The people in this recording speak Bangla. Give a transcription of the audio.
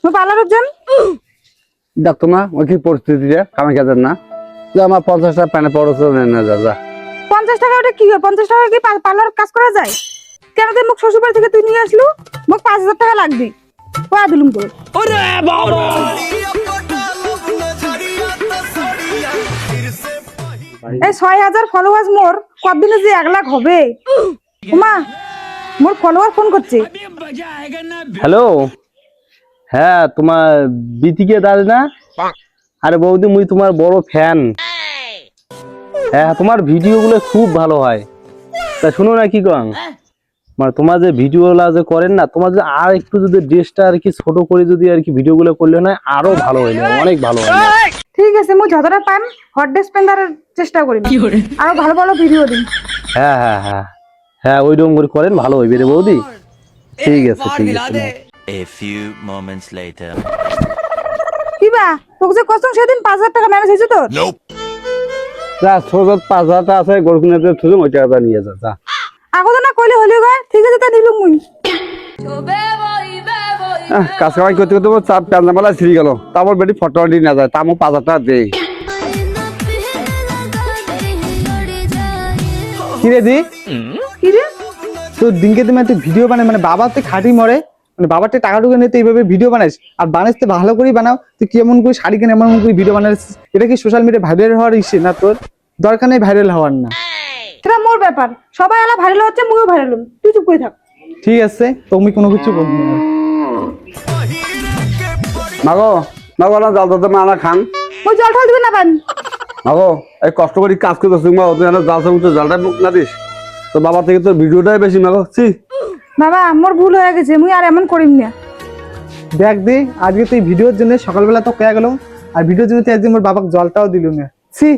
মই পার্লারের যান দেখতো না ওই কি পরিস্থিতি রে কামে কাজের না যে আমার 50 টাকা প্যানে পড়ছ না যা যা 50 টাকা ওটা কি হয় 50 টাকা কি পার্লার কাজ করা যায় কেন তুই মুখ শ্বশুর বাড়ি থেকে তুই নিয়ে আসলু মোক 5000 টাকা লাগবে কয়া দিলুম তো ওরে বাবা এই 6000 ফলোয়ার্স মোর কতদিনে যে 1 লাখ হবে ওমা মোর ফলোয়ার ফোন করছে হ্যালো হ্যাঁ তোমার বিটিকে দাদা না আরে বৌদি মুই তোমার বড় ফ্যান হ্যাঁ তোমার ভিডিও গুলো খুব ভালো হয় তা শুনো না কি কম মানে তোমার যে ভিডিওগুলো যে করেন না তোমার যে আর একটু যদি ড্রেসটা আর কি ছোট করে যদি আর কি ভিডিওগুলো করলে না আরো ভালো হইলো অনেক ভালো হইলো ঠিক আছে মই যতটা পাম হট ড্রেস পেন্দারের চেষ্টা করি আর ভালো ভালো ভিডিও দিন হ্যাঁ হ্যাঁ হ্যাঁ হ্যাঁ ওইরকম করে করেন ভালো হইবে রে বৌদি ঠিক আছে ঠিক আছে A few moments later. কিবা তোকে যে কষ্ট সেদিন 5000 টাকা ম্যানেজ হয়েছে তোর যা ছোট 5000 টাকা আছে গরু কিনতে তুই ওই টাকাটা নিয়ে যা যা আগত না কইলে হলি গয় ঠিক আছে তা নিলুম মুই কাজ কামাই করতে করতে চাপ প্যান্ডামালা ছিঁড়ে গেল তারপর বেটি ফটো দিয়ে না যায় তামো 5000 টাকা দে কি রে দি কি রে তো দিনকে তুমি একটা ভিডিও বানাই মানে বাবার তো খাটি মরে মানে বাবার তো টাকা টুকু নিতে এইভাবে ভিডিও বানাইস আর বানাইস তো ভালো করেই বানাও তুই কেমন করে শাড়ি কিনে এমন করে ভিডিও বানাইস এটা কি সোশ্যাল মিডিয়া ভাইরাল হওয়ার ইচ্ছে না তোর দরকার নেই ভাইরাল হওয়ার না সেটা মোর ব্যাপার সবাই আলা ভাইরাল হচ্ছে মুইও ভাইরাল হলাম তুই চুপ করে থাক ঠিক আছে তুমি কোনো কিছু বলবি না মাগো মাগো না জাল তো মানা খান ওই জল ঢাল দিবে না পান মাগো এই কষ্ট করে কাজ করতেছিস মা তুই জানো জাল সমুদ্র জালটা মুখ না দিস তো বাবা থেকে তোর ভিডিওটাই বেশি মাগো ছি বাবা মোর ভুল হয়ে গেছে মুই আর এমন করিম না দেখ দি আজকে তুই ভিডিওর জন্য সকালবেলা তো কয়া গেল আর ভিডিওর জন্য তুই একদিন মোর বাবাকে জলটাও দিলু না ছি